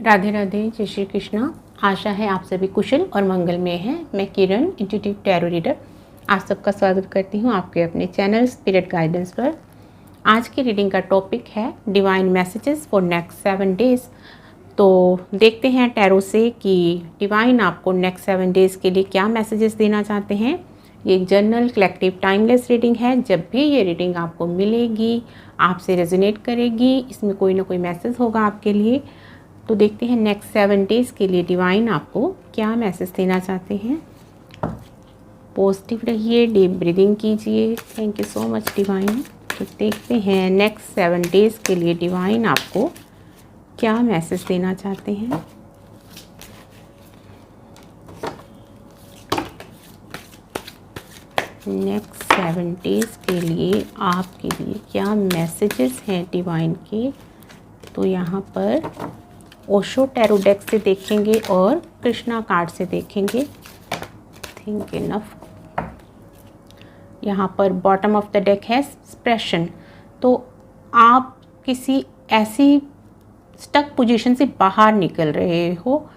राधे राधे, जय श्री कृष्णा। आशा है आप सभी कुशल और मंगल में हैं। मैं किरण, इंट्यूटिव टैरो रीडर, आप सबका स्वागत करती हूं आपके अपने चैनल स्पिरिट गाइडेंस पर। आज की रीडिंग का टॉपिक है divine messages for next 7 days. तो देखते हैं टैरो से कि डिवाइन आपको नेक्स्ट 7 डेज़ के लिए क्या मैसेजेस देना चाहते हैं। ये एक जनरल कलेक्टिव टाइमलेस रीडिंग है। जब भी ये रीडिंग आपको मिलेगी, आपसे रेजोनेट करेगी, इसमें कोई ना कोई मैसेज होगा आपके लिए। तो देखते हैं नेक्स्ट 7 डेज़ के लिए डिवाइन आपको क्या मैसेज देना चाहते हैं। पॉजिटिव रहिए, डीप ब्रीदिंग कीजिए। Thank you so much divine. तो देखते हैं नेक्स्ट 7 डेज़ के लिए डिवाइन आपको क्या मैसेज देना चाहते हैं। नेक्स्ट 7 डेज़ के लिए आपके लिए क्या मैसेजेस हैं डिवाइन के। तो यहाँ पर ओशो टैरो डेक से देखेंगे और कृष्णा कार्ड से देखेंगे। Think enough. यहाँ पर बॉटम ऑफ द डेक है एक्सप्रेशन। तो आप किसी ऐसी स्टक पोजीशन से बाहर निकल रहे हो,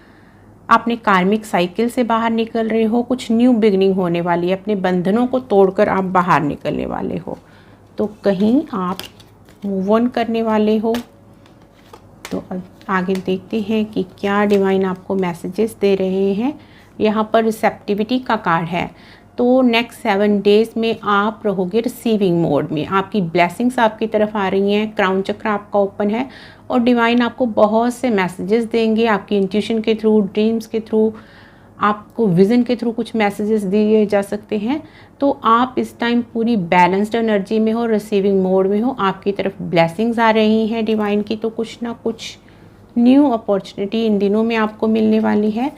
अपने कार्मिक साइकिल से बाहर निकल रहे हो, कुछ न्यू बिगनिंग होने वाली है, अपने बंधनों को तोड़कर आप बाहर निकलने वाले हो। तो कहीं आप मूव ऑन करने वाले हो। तो आगे देखते हैं कि क्या डिवाइन आपको मैसेजेस दे रहे हैं। यहाँ पर रिसेप्टिविटी का कार्ड है। तो नेक्स्ट 7 डेज़ में आप रहोगे रिसीविंग मोड में। आपकी ब्लेसिंग्स आपकी तरफ आ रही हैं। क्राउन चक्र आपका ओपन है और डिवाइन आपको बहुत से मैसेजेस देंगे। आपकी इंट्यूशन के थ्रू, ड्रीम्स के थ्रू, आपको विज़न के थ्रू कुछ मैसेजेस दिए जा सकते हैं। तो आप इस टाइम पूरी बैलेंस्ड एनर्जी में हो, रिसीविंग मोड में हो। आपकी तरफ ब्लेसिंग्स आ रही हैं डिवाइन की। तो कुछ ना कुछ न्यू अपॉर्चुनिटी इन दिनों में आपको मिलने वाली है।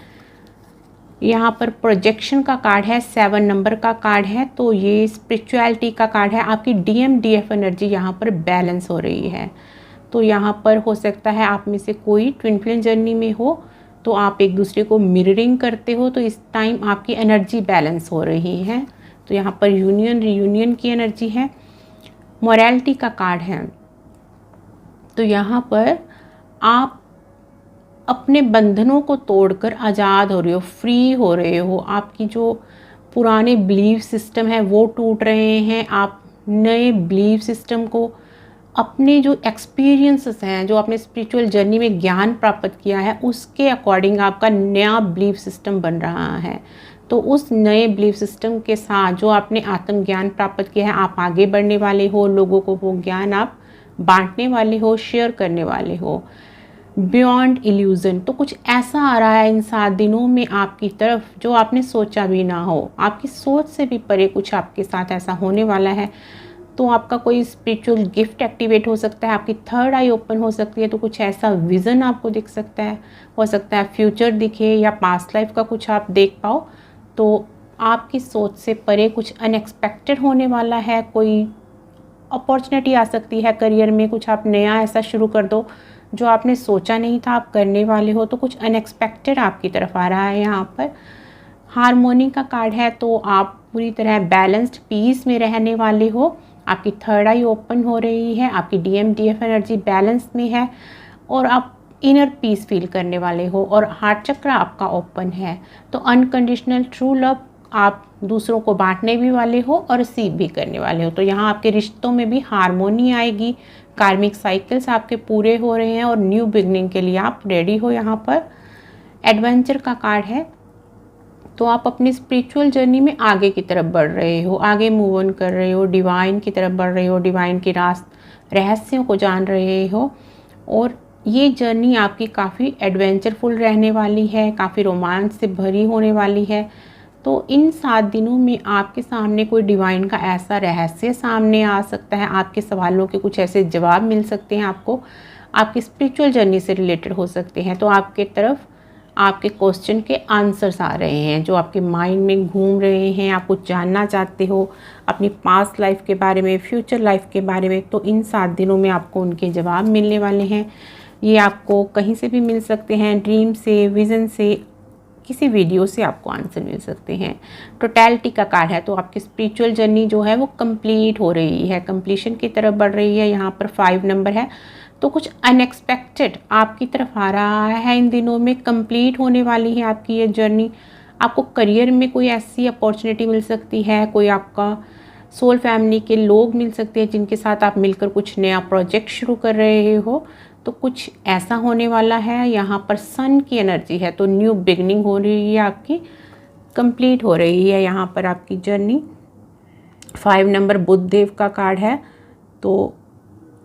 यहाँ पर प्रोजेक्शन का कार्ड है, 7 नंबर का कार्ड है। तो ये स्पिरिचुअलिटी का कार्ड है। आपकी DMDF एनर्जी यहाँ पर बैलेंस हो रही है। तो यहाँ पर हो सकता है आप में से कोई ट्विन फ्लेम जर्नी में हो, तो आप एक दूसरे को मिररिंग करते हो। तो इस टाइम आपकी एनर्जी बैलेंस हो रही है। तो यहाँ पर यूनियन रीयूनियन की एनर्जी है। मोरालिटी का कार्ड है। तो यहाँ पर आप अपने बंधनों को तोड़कर आज़ाद हो रहे हो, फ्री हो रहे हो। आपकी जो पुराने बिलीफ सिस्टम है वो टूट रहे हैं। आप नए बिलीफ सिस्टम को, अपने जो एक्सपीरियंसेस हैं, जो आपने स्पिरिचुअल जर्नी में ज्ञान प्राप्त किया है, उसके अकॉर्डिंग आपका नया बिलीफ सिस्टम बन रहा है। तो उस नए बिलीफ सिस्टम के साथ जो आपने आत्मज्ञान प्राप्त किया है, आप आगे बढ़ने वाले हो। लोगों को वो ज्ञान आप बांटने वाले हो, शेयर करने वाले हो। Beyond illusion. तो कुछ ऐसा आ रहा है इन 7 दिनों में आपकी तरफ जो आपने सोचा भी ना हो। आपकी सोच से भी परे कुछ आपके साथ ऐसा होने वाला है। तो आपका कोई स्पिरिचुअल गिफ्ट एक्टिवेट हो सकता है, आपकी थर्ड आई ओपन हो सकती है। तो कुछ ऐसा विज़न आपको दिख सकता है, हो सकता है फ्यूचर दिखे या पास्ट लाइफ का कुछ आप देख पाओ। तो आपकी सोच से परे कुछ अनएक्सपेक्टेड होने वाला है। कोई अपॉर्चुनिटी आ सकती है करियर में, कुछ आप नया ऐसा शुरू कर दो जो आपने सोचा नहीं था आप करने वाले हो। तो कुछ अनएक्सपेक्टेड आपकी तरफ आ रहा है। यहाँ पर हार्मोनी का कार्ड है। तो आप पूरी तरह बैलेंस्ड पीस में रहने वाले हो। आपकी थर्ड आई ओपन हो रही है। आपकी DMDF एनर्जी बैलेंस में है और आप इनर पीस फील करने वाले हो। और हार्ट चक्र आपका ओपन है। तो अनकंडीशनल ट्रू लव आप दूसरों को बांटने भी वाले हो और रिसीव भी करने वाले हो। तो यहाँ आपके रिश्तों में भी हार्मोनी आएगी। कार्मिक साइकिल्स आपके पूरे हो रहे हैं और न्यू बिगनिंग के लिए आप रेडी हो। यहाँ पर एडवेंचर का कार्ड है। तो आप अपनी स्पिरिचुअल जर्नी में आगे की तरफ बढ़ रहे हो, आगे मूव ऑन कर रहे हो, डिवाइन की तरफ बढ़ रहे हो, डिवाइन के रहस्यों को जान रहे हो। और ये जर्नी आपकी काफ़ी एडवेंचरफुल रहने वाली है, काफ़ी रोमांस से भरी होने वाली है। तो इन 7 दिनों में आपके सामने कोई डिवाइन का ऐसा रहस्य सामने आ सकता है। आपके सवालों के कुछ ऐसे जवाब मिल सकते हैं आपको, आपकी स्पिरिचुअल जर्नी से रिलेटेड हो सकते हैं। तो आपके तरफ आपके क्वेश्चन के आंसर्स आ रहे हैं जो आपके माइंड में घूम रहे हैं। आप कुछ जानना चाहते हो अपनी पास्ट लाइफ के बारे में, फ्यूचर लाइफ के बारे में। तो इन 7 दिनों में आपको उनके जवाब मिलने वाले हैं। ये आपको कहीं से भी मिल सकते हैं, ड्रीम से, विज़न से, किसी वीडियो से आपको आंसर मिल सकते हैं। टोटलिटी का कार्ड है। तो आपकी स्पिरिचुअल जर्नी जो है वो कंप्लीट हो रही है, कंप्लीशन की तरफ बढ़ रही है। यहाँ पर 5 नंबर है। तो कुछ अनएक्सपेक्टेड आपकी तरफ आ रहा है इन दिनों में, कंप्लीट होने वाली है आपकी ये जर्नी। आपको करियर में कोई ऐसी अपॉर्चुनिटी मिल सकती है, कोई आपका सोल फैमिली के लोग मिल सकते हैं जिनके साथ आप मिलकर कुछ नया प्रोजेक्ट शुरू कर रहे हो, तो कुछ ऐसा होने वाला है। यहाँ पर सन की एनर्जी है, तो न्यू बिगनिंग हो रही है आपकी, कंप्लीट हो रही है यहाँ पर आपकी जर्नी। 5 नंबर बुध देव का कार्ड है, तो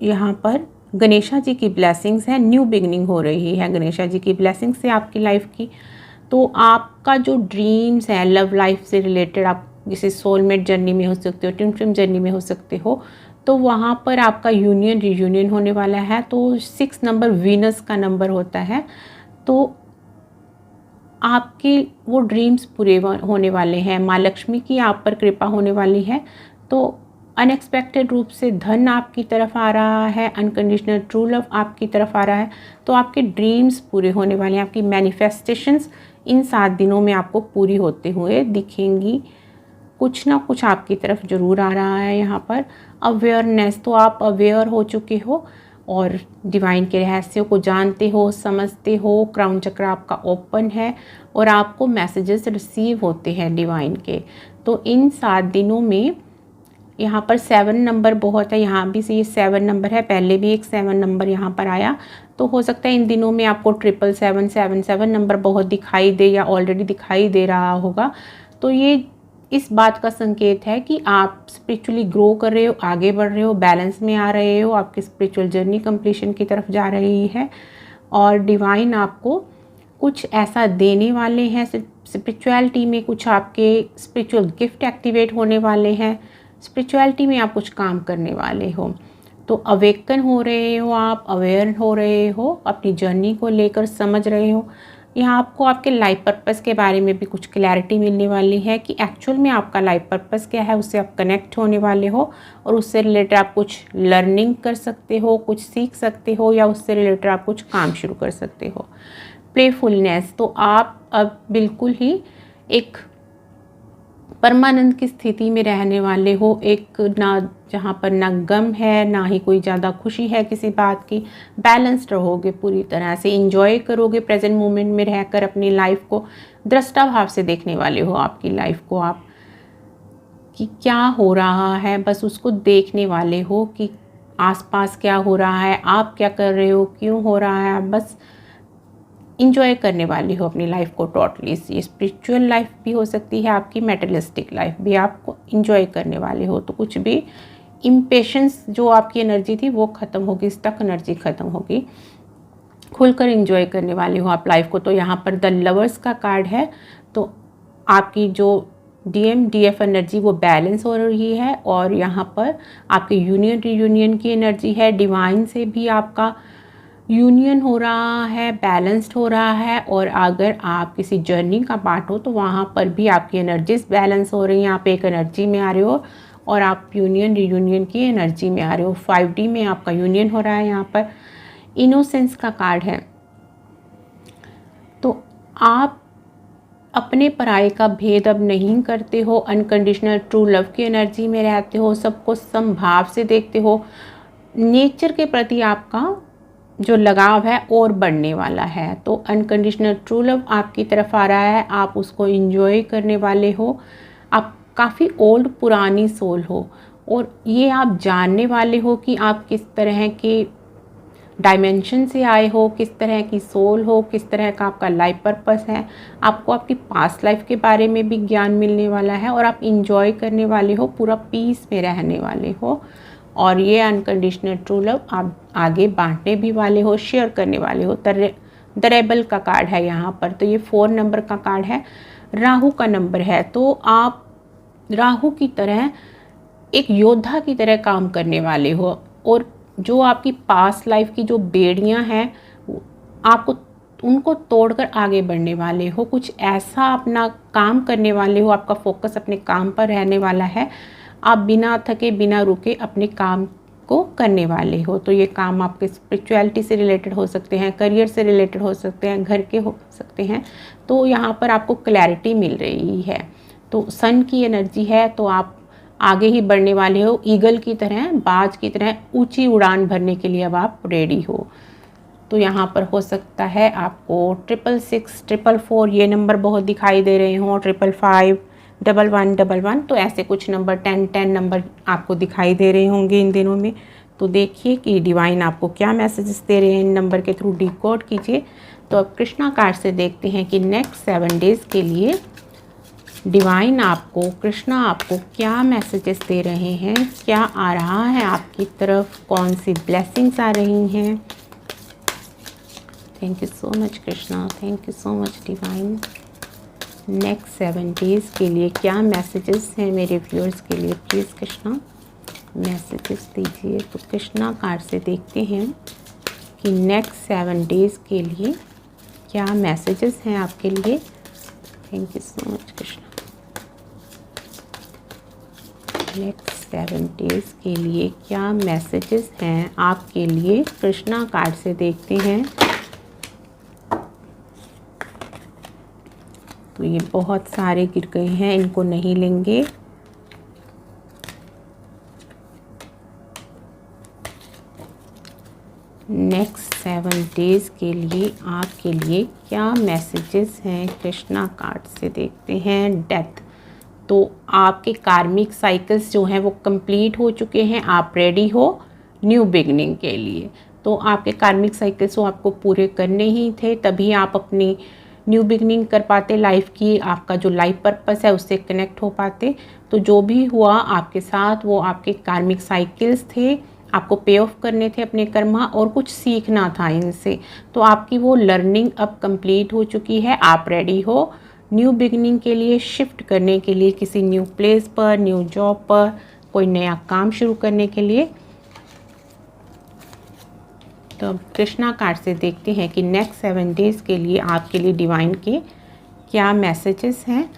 यहाँ पर गणेशा जी की ब्लेसिंग्स है, न्यू बिगनिंग हो रही है गणेशा जी की ब्लेसिंग से आपकी लाइफ की। तो आपका जो ड्रीम्स है लव लाइफ से रिलेटेड, आप जैसे सोलमेट जर्नी में हो सकते हो, ट्विन फ्लेम जर्नी में हो सकते हो, तो वहाँ पर आपका यूनियन रियूनियन होने वाला है। तो 6 नंबर वीनस का नंबर होता है, तो आपके वो ड्रीम्स पूरे होने वाले हैं। माँ लक्ष्मी की आप पर कृपा होने वाली है, तो अनएक्सपेक्टेड रूप से धन आपकी तरफ आ रहा है, अनकंडीशनल ट्रू लव आपकी तरफ आ रहा है। तो आपके ड्रीम्स पूरे होने वाले हैं, आपकी मैनिफेस्टेशंस इन 7 दिनों में आपको पूरी होते हुए दिखेंगी। कुछ ना कुछ आपकी तरफ ज़रूर आ रहा है यहाँ पर। अवेयरनेस, तो आप अवेयर हो चुके हो और डिवाइन के रहस्यों को जानते हो, समझते हो। क्राउन चक्र आपका ओपन है और आपको मैसेजेस रिसीव होते हैं डिवाइन के। तो इन 7 दिनों में यहाँ पर 7 नंबर बहुत है, यहाँ भी से ये 7 नंबर है, पहले भी एक 7 नंबर यहाँ पर आया। तो हो सकता है इन दिनों में आपको 777 नंबर बहुत दिखाई दे या ऑलरेडी दिखाई दे रहा होगा। तो ये इस बात का संकेत है कि आप स्पिरिचुअली ग्रो कर रहे हो, आगे बढ़ रहे हो, बैलेंस में आ रहे हो, आपकी स्पिरिचुअल जर्नी कंप्लीशन की तरफ जा रही है और डिवाइन आपको कुछ ऐसा देने वाले हैं। स्पिरिचुअलिटी में कुछ आपके स्पिरिचुअल गिफ्ट एक्टिवेट होने वाले हैं, स्पिरिचुअलिटी में आप कुछ काम करने वाले हो। तो अवेकन हो रहे हो, आप अवेयर हो रहे हो, अपनी जर्नी को लेकर समझ रहे हो। यहाँ आपको आपके लाइफ पर्पस के बारे में भी कुछ क्लैरिटी मिलने वाली है कि एक्चुअल में आपका लाइफ पर्पस क्या है, उससे आप कनेक्ट होने वाले हो और उससे रिलेटेड आप कुछ लर्निंग कर सकते हो, कुछ सीख सकते हो या उससे रिलेटेड आप कुछ काम शुरू कर सकते हो। प्लेफुलनेस, तो आप अब बिल्कुल ही एक परमानंद की स्थिति में रहने वाले हो, एक ना जहाँ पर ना गम है ना ही कोई ज़्यादा खुशी है किसी बात की। बैलेंस्ड रहोगे, पूरी तरह से इंजॉय करोगे प्रेजेंट मोमेंट में रहकर, अपनी लाइफ को दृष्टा भाव से देखने वाले हो। आपकी लाइफ को आप कि क्या हो रहा है बस उसको देखने वाले हो कि आसपास क्या हो रहा है, आप क्या कर रहे हो, क्यों हो रहा है, बस इंजॉय करने वाली हो अपनी लाइफ को टोटली। ये स्पिरिचुअल लाइफ भी हो सकती है आपकी, मेटेरियलिस्टिक लाइफ भी आपको इंजॉय करने वाले हो। तो कुछ भी इम्पेशेंस जो आपकी एनर्जी थी वो ख़त्म होगी, स्टक एनर्जी ख़त्म होगी, खुलकर इंजॉय करने वाले हो आप लाइफ को। तो यहाँ पर द लवर्स का कार्ड है, तो आपकी जो DF एनर्जी वो बैलेंस हो रही है और यहाँ पर आपके यूनियन रियूनियन की एनर्जी है। डिवाइन से भी आपका यूनियन हो रहा है, बैलेंस्ड हो रहा है। और अगर आप किसी जर्नी का पार्ट हो तो वहाँ पर भी आपकी एनर्जीज बैलेंस हो रही हैं, आप एक एनर्जी में आ रहे हो और आप यूनियन रियूनियन की एनर्जी में आ रहे हो। 5D में आपका यूनियन हो रहा है। यहाँ पर इनोसेंस का कार्ड है, तो आप अपने पराये का भेद अब नहीं करते हो, अनकंडीशनल ट्रू लव की एनर्जी में रहते हो, सबको समभाव से देखते हो। नेचर के प्रति आपका जो लगाव है और बढ़ने वाला है। तो अनकंडीशनल ट्रू लव आपकी तरफ आ रहा है, आप उसको एंजॉय करने वाले हो। आप काफ़ी ओल्ड पुरानी सोल हो और ये आप जानने वाले हो कि आप किस तरह के डायमेंशन से आए हो, किस तरह की सोल हो, किस तरह का आपका लाइफ पर्पस है। आपको आपकी पास्ट लाइफ के बारे में भी ज्ञान मिलने वाला है और आप इंजॉय करने वाले हो, पूरा पीस में रहने वाले हो। और ये अनकंडीशनल ट्रू लव आप आगे बांटने भी वाले हो, शेयर करने वाले हो। द रेबल का कार्ड है यहाँ पर, तो ये 4 नंबर का कार्ड है, राहु का नंबर है। तो आप राहु की तरह एक योद्धा की तरह काम करने वाले हो और जो आपकी पास्ट लाइफ की जो बेड़ियाँ हैं आपको उनको तोड़कर आगे बढ़ने वाले हो, कुछ ऐसा अपना काम करने वाले हो। आपका फोकस अपने काम पर रहने वाला है, आप बिना थके बिना रुके अपने काम को करने वाले हो। तो ये काम आपके स्पिरिचुअलिटी से रिलेटेड हो सकते हैं, करियर से रिलेटेड हो सकते हैं, घर के हो सकते हैं। तो यहाँ पर आपको क्लैरिटी मिल रही है। तो सन की एनर्जी है, तो आप आगे ही बढ़ने वाले हो, ईगल की तरह, बाज की तरह ऊंची उड़ान भरने के लिए अब आप रेडी हो। तो यहाँ पर हो सकता है आपको 666, 444 ये नंबर बहुत दिखाई दे रहे हों, 555, 1111, तो ऐसे कुछ नंबर 10 नंबर आपको दिखाई दे रहे होंगे इन दिनों में। तो देखिए कि डिवाइन आपको क्या मैसेजेस दे रहे हैं, इन नंबर के थ्रू डिकोड कीजिए। तो अब कृष्णा कार्ड से देखते हैं कि नेक्स्ट 7 डेज़ के लिए डिवाइन आपको, कृष्णा आपको क्या मैसेजेस दे रहे हैं, क्या आ रहा है आपकी तरफ, कौन सी ब्लेसिंग्स आ रही हैं। Thank you so much Krishna, thank you so much divine. Next 7 days के लिए क्या मैसेजेस हैं मेरे व्यूअर्स के लिए, प्लीज़ कृष्णा मैसेजेस दीजिए। तो कृष्णा कार्ड से देखते हैं कि नेक्स्ट 7 डेज़ के लिए क्या मैसेजेस हैं आपके लिए। Thank you so much Krishna. Next 7 days के लिए क्या मैसेजेस हैं आपके लिए, कृष्णा कार्ड से देखते हैं। तो ये बहुत सारे गिर गए हैं, इनको नहीं लेंगे। नेक्स्ट 7 डेज़ के लिए आपके लिए क्या मैसेजेस हैं, कृष्णा कार्ड से देखते हैं। डेथ, तो आपके कार्मिक साइकिल्स जो हैं वो कंप्लीट हो चुके हैं, आप रेडी हो न्यू बिगनिंग के लिए। तो आपके कार्मिक साइकिल्स वो आपको पूरे करने ही थे, तभी आप अपनी न्यू बिगनिंग कर पाते लाइफ की, आपका जो लाइफ पर्पस है उससे कनेक्ट हो पाते। तो जो भी हुआ आपके साथ वो आपके कार्मिक साइकिल्स थे, आपको पे ऑफ करने थे अपने कर्मा और कुछ सीखना था इनसे। तो आपकी वो लर्निंग अब कंप्लीट हो चुकी है, आप रेडी हो न्यू बिगनिंग के लिए, शिफ्ट करने के लिए किसी न्यू प्लेस पर, न्यू जॉब पर, कोई नया काम शुरू करने के लिए। तो अब कृष्णा कार्ड से देखते हैं कि नेक्स्ट 7 डेज़ के लिए आपके लिए डिवाइन के क्या मैसेजेस हैं।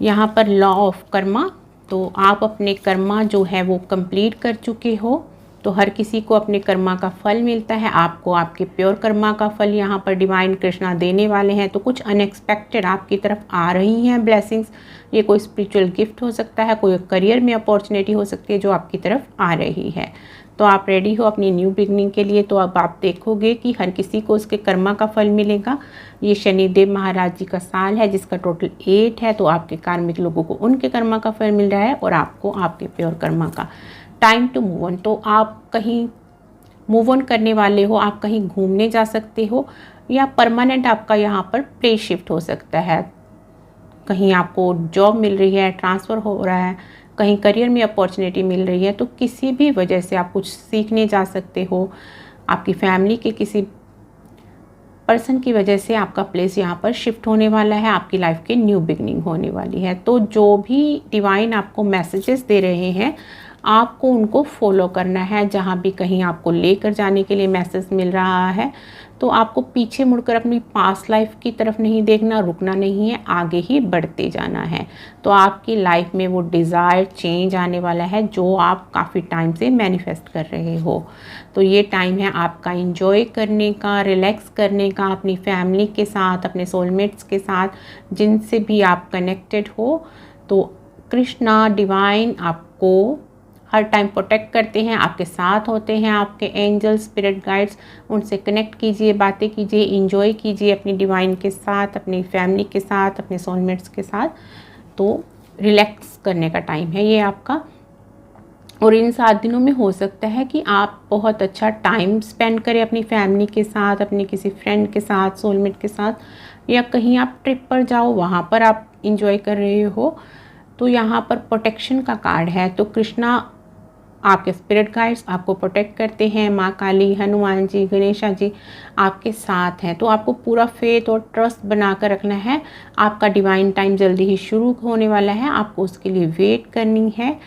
यहाँ पर लॉ ऑफ कर्मा, तो आप अपने कर्मा जो है वो कंप्लीट कर चुके हो। तो हर किसी को अपने कर्मा का फल मिलता है, आपको आपके प्योर कर्मा का फल यहाँ पर डिवाइन कृष्णा देने वाले हैं। तो कुछ अनएक्सपेक्टेड आपकी तरफ आ रही हैं ब्लेसिंग्स। ये कोई स्पिरिचुअल गिफ्ट हो सकता है, कोई करियर में अपॉर्चुनिटी हो सकती है जो आपकी तरफ आ रही है। तो आप रेडी हो अपनी न्यू बिगनिंग के लिए। तो अब आप देखोगे कि हर किसी को उसके कर्मा का फल मिलेगा। ये शनिदेव महाराज जी का साल है जिसका टोटल 8 है। तो आपके कार्मिक लोगों को उनके कर्मा का फल मिल रहा है और आपको आपके प्योर कर्मा का। टाइम टू मूव ऑन, तो आप कहीं मूव ऑन करने वाले हो, आप कहीं घूमने जा सकते हो या परमानेंट आपका यहाँ पर प्लेस शिफ्ट हो सकता है। कहीं आपको जॉब मिल रही है, ट्रांसफ़र हो रहा है, कहीं करियर में अपॉर्चुनिटी मिल रही है। तो किसी भी वजह से आप कुछ सीखने जा सकते हो, आपकी फैमिली के किसी पर्सन की वजह से आपका प्लेस यहाँ पर शिफ्ट होने वाला है, आपकी लाइफ की न्यू बिगनिंग होने वाली है। तो जो भी डिवाइन आपको मैसेजेस दे रहे हैं आपको उनको फॉलो करना है। जहाँ भी कहीं आपको लेकर जाने के लिए मैसेज मिल रहा है तो आपको पीछे मुड़कर अपनी पास्ट लाइफ की तरफ नहीं देखना, रुकना नहीं है, आगे ही बढ़ते जाना है। तो आपकी लाइफ में वो डिज़ायर चेंज आने वाला है जो आप काफ़ी टाइम से मैनिफेस्ट कर रहे हो। तो ये टाइम है आपका एंजॉय करने का, रिलैक्स करने का, अपनी फैमिली के साथ, अपने सोलमेट्स के साथ, जिनसे भी आप कनेक्टेड हो। तो कृष्णा डिवाइन आपको हर टाइम प्रोटेक्ट करते हैं, आपके साथ होते हैं, आपके एंजल स्पिरिट गाइड्स, उनसे कनेक्ट कीजिए, बातें कीजिए, एंजॉय कीजिए अपनी डिवाइन के साथ, अपनी फैमिली के साथ, अपने सोलमेट्स के साथ। तो रिलैक्स करने का टाइम है ये आपका। और इन 7 दिनों में हो सकता है कि आप बहुत अच्छा टाइम स्पेंड करें अपनी फैमिली के साथ, अपने किसी फ्रेंड के साथ, सोलमेट के साथ, या कहीं आप ट्रिप पर जाओ वहाँ पर आप इंजॉय कर रहे हो। तो यहाँ पर प्रोटेक्शन का कार्ड है। तो कृष्णा आपके स्पिरिट गाइड्स आपको प्रोटेक्ट करते हैं, माँ काली, हनुमान जी, गणेशा जी आपके साथ हैं। तो आपको पूरा फेथ और ट्रस्ट बनाकर रखना है। आपका डिवाइन टाइम जल्दी ही शुरू होने वाला है, आपको उसके लिए वेट करनी है।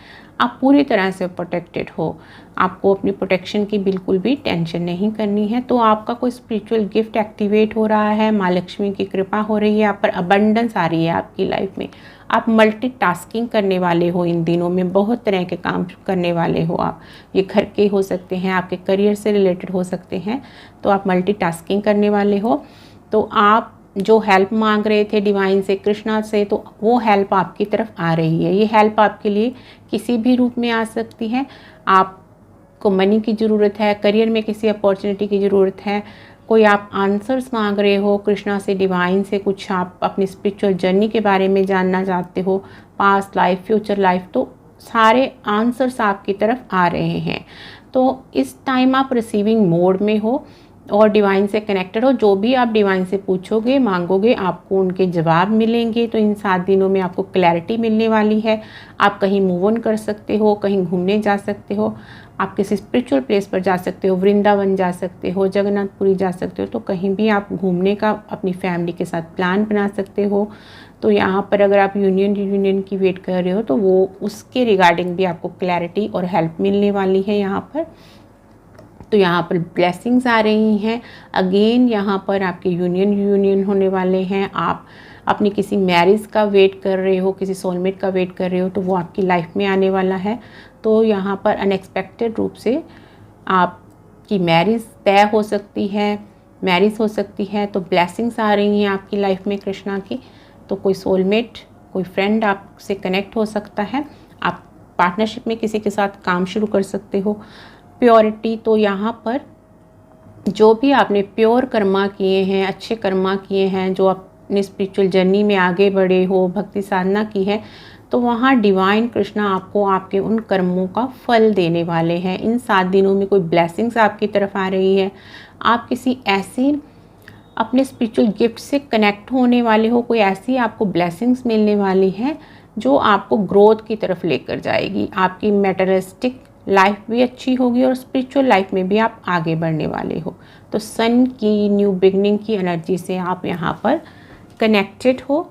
आप पूरी तरह से प्रोटेक्टेड हो, आपको अपनी प्रोटेक्शन की बिल्कुल भी टेंशन नहीं करनी है। तो आपका कोई स्पिरिचुअल गिफ्ट एक्टिवेट हो रहा है, माँ लक्ष्मी की कृपा हो रही है, आप पर अबंडेंस आ रही है आपकी लाइफ में। आप मल्टीटास्किंग करने वाले हो इन दिनों में, बहुत तरह के काम करने वाले हो आप। ये घर के हो सकते हैं, आपके करियर से रिलेटेड हो सकते हैं। तो आप मल्टीटास्किंग करने वाले हो। तो आप जो हेल्प मांग रहे थे डिवाइन से, कृष्णा से, तो वो हेल्प आपकी तरफ आ रही है। ये हेल्प आपके लिए किसी भी रूप में आ सकती है। आपको मनी की ज़रूरत है, करियर में किसी अपॉर्चुनिटी की ज़रूरत है, कोई आप आंसर्स मांग रहे हो कृष्णा से, डिवाइन से, कुछ आप अपनी स्पिरिचुअल जर्नी के बारे में जानना चाहते हो, पास्ट लाइफ, फ्यूचर लाइफ, तो सारे आंसर्स आपकी तरफ आ रहे हैं। तो इस टाइम आप रिसीविंग मोड में हो और डिवाइन से कनेक्टेड हो। जो भी आप डिवाइन से पूछोगे, मांगोगे, आपको उनके जवाब मिलेंगे। तो इन 7 दिनों में आपको क्लैरिटी मिलने वाली है। आप कहीं मूव ऑन कर सकते हो, कहीं घूमने जा सकते हो, आप किसी स्पिरिचुअल प्लेस पर जा सकते हो, वृंदावन जा सकते हो, जगन्नाथपुरी जा सकते हो। तो कहीं भी आप घूमने का अपनी फैमिली के साथ प्लान बना सकते हो। तो यहाँ पर अगर आप यूनियन की वेट कर रहे हो तो वो उसके रिगार्डिंग भी आपको क्लैरिटी और हेल्प मिलने वाली है यहाँ पर। तो यहाँ पर ब्लेसिंग्स आ रही हैं। अगेन यहाँ पर आपके यूनियन होने वाले हैं। आप अपनी किसी मैरिज का वेट कर रहे हो, किसी सोलमेट का वेट कर रहे हो, तो वो आपकी लाइफ में आने वाला है। तो यहाँ पर अनएक्सपेक्टेड रूप से आपकी मैरिज तय हो सकती है, मैरिज हो सकती है। तो ब्लेसिंग्स आ रही हैं आपकी लाइफ में कृष्णा की। तो कोई सोलमेट, कोई फ्रेंड आपसे कनेक्ट हो सकता है। आप पार्टनरशिप में किसी के साथ काम शुरू कर सकते हो। प्योरिटी, तो यहाँ पर जो भी आपने प्योर कर्मा किए हैं, अच्छे कर्मा किए हैं, जो अपनी स्पिरिचुअल जर्नी में आगे बढ़े हो, भक्ति साधना की है, तो वहाँ डिवाइन कृष्णा आपको आपके उन कर्मों का फल देने वाले हैं। इन 7 दिनों में कोई ब्लेसिंग्स आपकी तरफ आ रही है। आप किसी ऐसी अपने स्पिरिचुअल गिफ्ट से कनेक्ट होने वाले हो, कोई ऐसी आपको ब्लेसिंग्स मिलने वाली है जो आपको ग्रोथ की तरफ लेकर जाएगी। आपकी मैटेरियलिस्टिक लाइफ भी अच्छी होगी और स्पिरिचुअल लाइफ में भी आप आगे बढ़ने वाले हो। तो सन की न्यू बिगनिंग की एनर्जी से आप यहाँ पर कनेक्टेड हो।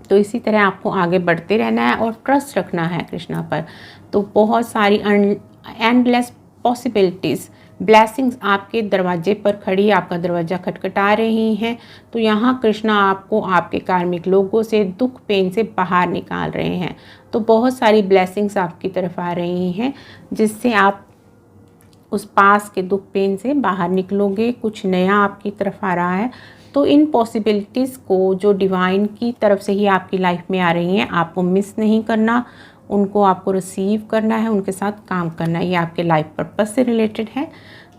तो इसी तरह आपको आगे बढ़ते रहना है और ट्रस्ट रखना है कृष्णा पर। तो बहुत सारी एंडलेस पॉसिबिलिटीज़, ब्लेसिंग्स आपके दरवाजे पर खड़ी, आपका दरवाज़ा खटखटा रही हैं। तो यहाँ कृष्णा आपको आपके कार्मिक लोगों से, दुख पेन से बाहर निकाल रहे हैं। तो बहुत सारी ब्लेसिंग्स आपकी तरफ आ रही हैं जिससे आप उस पास के दुख पेन से बाहर निकलोगे। कुछ नया आपकी तरफ आ रहा है। तो इन पॉसिबिलिटीज़ को जो डिवाइन की तरफ से ही आपकी लाइफ में आ रही हैं, आपको मिस नहीं करना, उनको आपको रिसीव करना है, उनके साथ काम करना है। ये आपके लाइफ पर्पस से रिलेटेड है।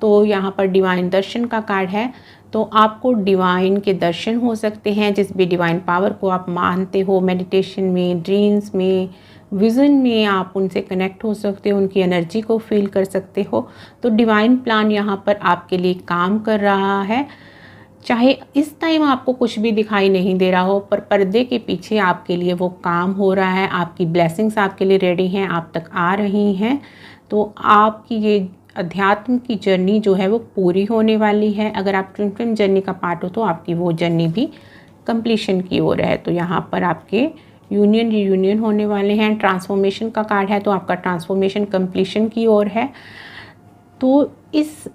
तो यहाँ पर डिवाइन दर्शन का कार्ड है। तो आपको डिवाइन के दर्शन हो सकते हैं, जिस भी डिवाइन पावर को आप मानते हो, मेडिटेशन में, ड्रीम्स में, विज़न में आप उनसे कनेक्ट हो सकते हो, उनकी एनर्जी को फील कर सकते हो। तो डिवाइन प्लान यहाँ पर आपके लिए काम कर रहा है। चाहे इस टाइम आपको कुछ भी दिखाई नहीं दे रहा हो, पर पर्दे के पीछे आपके लिए वो काम हो रहा है। आपकी ब्लेसिंग्स आपके लिए रेडी हैं, आप तक आ रही हैं। तो आपकी ये अध्यात्म की जर्नी जो है वो पूरी होने वाली है। अगर आप ट्विन जर्नी का पार्ट हो तो आपकी वो जर्नी भी कंप्लीशन की ओर है। तो यहाँ पर आपके यूनियन होने वाले हैं। ट्रांसफॉर्मेशन का कार्ड है, तो आपका ट्रांसफॉर्मेशन कंप्लीशन की ओर है। तो इस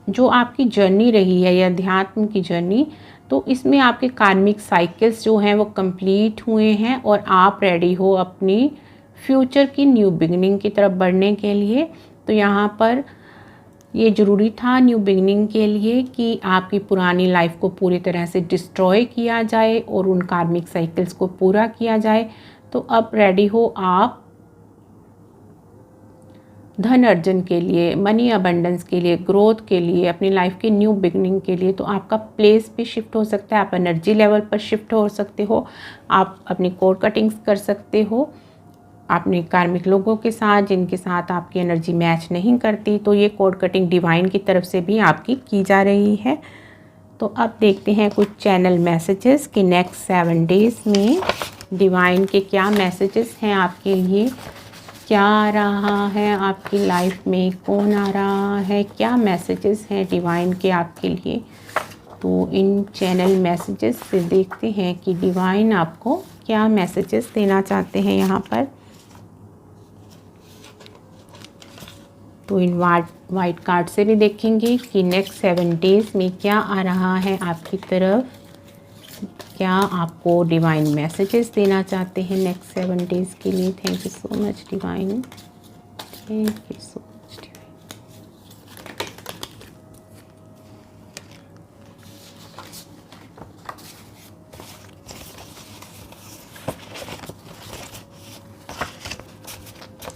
जो आपकी जर्नी रही है, ये अध्यात्म की जर्नी, तो इसमें आपके कार्मिक साइकिल्स जो हैं वो कंप्लीट हुए हैं और आप रेडी हो अपनी फ्यूचर की न्यू बिगनिंग की तरफ बढ़ने के लिए। तो यहाँ पर ये ज़रूरी था न्यू बिगनिंग के लिए कि आपकी पुरानी लाइफ को पूरी तरह से डिस्ट्रॉय किया जाए और उन कार्मिक साइकिल्स को पूरा किया जाए। तो अब रेडी हो आप धन अर्जन के लिए, मनी अबंडेंस के लिए, ग्रोथ के लिए, अपनी लाइफ की न्यू बिगनिंग के लिए। तो आपका प्लेस भी शिफ्ट हो सकता है, आप एनर्जी लेवल पर शिफ्ट हो सकते हो, आप अपनी कोड कटिंग्स कर सकते हो अपने कार्मिक लोगों के साथ जिनके साथ आपकी एनर्जी मैच नहीं करती। तो ये कोड कटिंग डिवाइन की तरफ से भी आपकी की जा रही है। तो अब देखते हैं कुछ चैनल मैसेजेस कि नेक्स्ट 7 डेज़ में डिवाइन के क्या मैसेजेस हैं आपके लिए, क्या आ रहा है आपकी लाइफ में, कौन आ रहा है, क्या मैसेजेस हैं डिवाइन के आपके लिए। तो इन चैनल मैसेजेस से देखते हैं कि डिवाइन आपको क्या मैसेजेस देना चाहते हैं यहाँ पर। तो इन वाइट कार्ड से भी देखेंगे कि नेक्स्ट 7 डेज़ में क्या आ रहा है आपकी तरफ, क्या आपको डिवाइन मैसेजेस देना चाहते हैं नेक्स्ट 7 डेज़ के लिए। Thank you so much divine, thank you so much divine.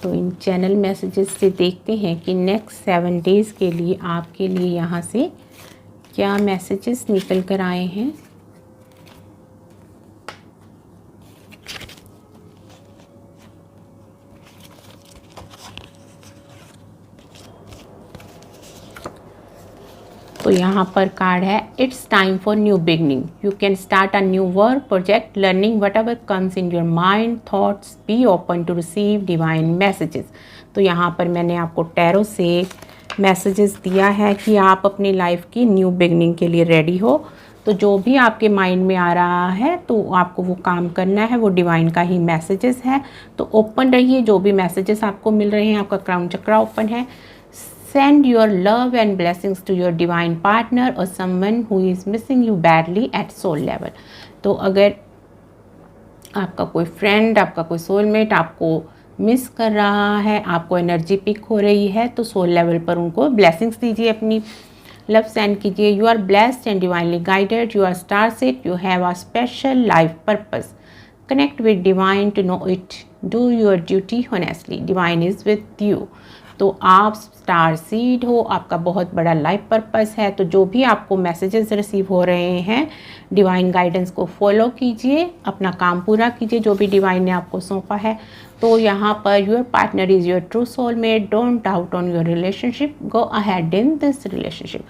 तो इन चैनल मैसेजेस से देखते हैं कि नेक्स्ट 7 डेज़ के लिए आपके लिए यहाँ से क्या मैसेजेस निकल कर आए हैं। तो यहाँ पर कार्ड है it's time for new beginning, you can start a new work project, learning whatever comes in your mind thoughts, be open to receive divine messages. तो यहाँ पर मैंने आपको टैरो से मैसेजेस दिया है कि आप अपनी लाइफ की न्यू बिगनिंग के लिए रेडी हो। तो जो भी आपके माइंड में आ रहा है तो आपको वो काम करना है, वो डिवाइन का ही मैसेजेस है। तो ओपन रहिए, जो भी मैसेजेस आपको मिल रहे हैं, आपका क्राउन चक्रा ओपन है। Send your love and blessings to your divine partner or someone who is missing you badly at soul level। तो अगर आपका कोई फ्रेंड, आपका कोई सोलमेट आपको मिस कर रहा है, आपको एनर्जी पिक हो रही है, तो सोल लेवल पर उनको ब्लेसिंग्स दीजिए, अपनी लव सेंड कीजिए। You are blessed and divinely guided, you are star set, you have a special life purpose, connect with divine to know it, do your duty honestly, divine is with you. तो आप star seed हो, आपका बहुत बड़ा life purpose है। तो जो भी आपको मैसेजेस रिसीव हो रहे हैं, डिवाइन गाइडेंस को फॉलो कीजिए, अपना काम पूरा कीजिए जो भी डिवाइन ने आपको सौंपा है। तो यहाँ per your partner is your true soulmate, don't doubt on your relationship, go ahead in this relationship.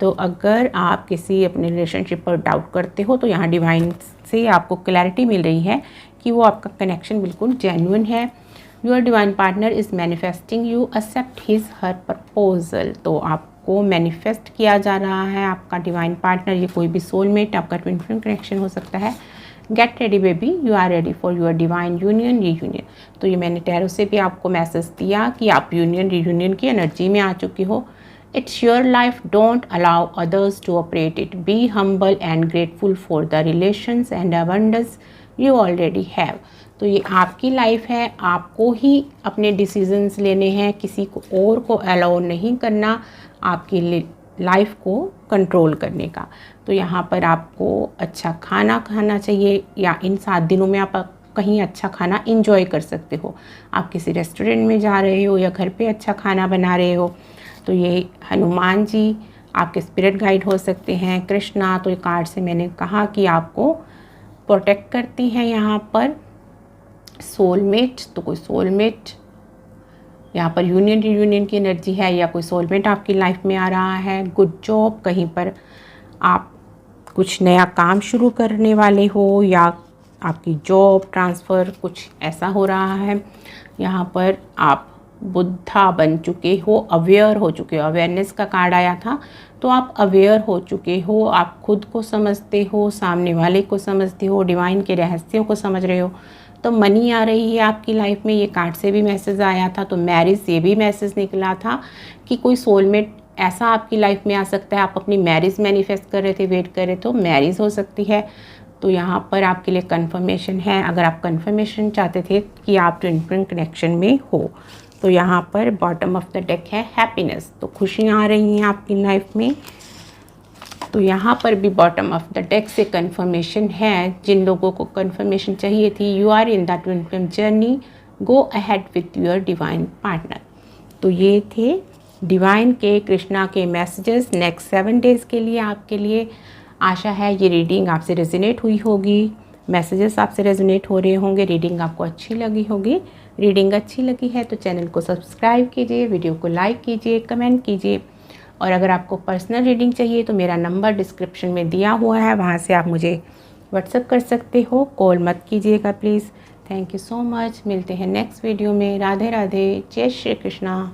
तो अगर आप किसी अपने रिलेशनशिप पर डाउट करते हो तो यहाँ डिवाइन से आपको क्लैरिटी मिल रही है कि वो आपका कनेक्शन बिल्कुल जेन्युइन है। Your divine partner is manifesting you, accept his her proposal. तो आपको मैनिफेस्ट किया जा रहा है आपका डिवाइन पार्टनर, ये कोई भी सोलमेट, आपका ट्विन फ्लेम कनेक्शन हो सकता है। Get ready baby, you are ready for your divine union reunion. तो ये मैंने टैरो से भी आपको मैसेज दिया कि आप यूनियन रीयूनियन की एनर्जी में आ चुकी हो। It's your life, don't allow others to operate it, be humble and grateful for the relations and abundance you already have. तो ये आपकी लाइफ है, आपको ही अपने डिसीजंस लेने हैं, किसी को और को अलाउ नहीं करना आपकी लाइफ को कंट्रोल करने का। तो यहाँ पर आपको अच्छा खाना खाना चाहिए, या इन 7 दिनों में आप कहीं अच्छा खाना इंजॉय कर सकते हो। आप किसी रेस्टोरेंट में जा रहे हो या घर पे अच्छा खाना बना रहे हो, तो ये हनुमान जी आपके स्पिरिट गाइड हो सकते हैं, कृष्णा। तो ये कार्ड से मैंने कहा कि आपको प्रोटेक्ट करती हैं। यहाँ पर सोलमेट, तो कोई सोलमेट यहाँ पर यूनियन रीयूनियन की एनर्जी है, या कोई सोलमेट आपकी लाइफ में आ रहा है। गुड जॉब, कहीं पर आप कुछ नया काम शुरू करने वाले हो, या आपकी जॉब ट्रांसफ़र कुछ ऐसा हो रहा है। यहाँ पर आप बुद्धा बन चुके हो, अवेयर हो चुके हो, अवेयरनेस का कार्ड आया था। तो आप अवेयर हो चुके हो, आप खुद को समझते हो, सामने वाले को समझते हो, डिवाइन के रहस्यों को समझ रहे हो। तो मनी आ रही है आपकी लाइफ में, ये कार्ड से भी मैसेज आया था। तो मैरिज से भी मैसेज निकला था कि कोई सोलमेट ऐसा आपकी लाइफ में आ सकता है। आप अपनी मैरिज मैनिफेस्ट कर रहे थे, वेट कर रहे, तो मैरिज हो सकती है। तो यहाँ पर आपके लिए कंफर्मेशन है, अगर आप कंफर्मेशन चाहते थे कि आप ट्विन फ्लेम कनेक्शन में हो। तो यहाँ पर बॉटम ऑफ द डेक है हैप्पीनेस, तो खुशियाँ आ रही हैं आपकी लाइफ में। तो यहाँ पर भी बॉटम ऑफ द डेक से कंफर्मेशन है, जिन लोगों को कंफर्मेशन चाहिए थी, you are in the twin flame journey, go ahead with your divine partner. तो ये थे डिवाइन के, कृष्णा के मैसेजेस नेक्स्ट 7 डेज़ के लिए आपके लिए। आशा है ये रीडिंग आपसे रेजोनेट हुई होगी, मैसेजेस आपसे रेजोनेट हो रहे होंगे, रीडिंग आपको अच्छी लगी होगी। रीडिंग अच्छी लगी है तो चैनल को सब्सक्राइब कीजिए, वीडियो को लाइक कीजिए, कमेंट कीजिए। और अगर आपको पर्सनल रीडिंग चाहिए तो मेरा नंबर डिस्क्रिप्शन में दिया हुआ है, वहाँ से आप मुझे व्हाट्सएप कर सकते हो, कॉल मत कीजिएगा please. Thank you so much, मिलते हैं नेक्स्ट वीडियो में। राधे राधे, जय श्री कृष्णा।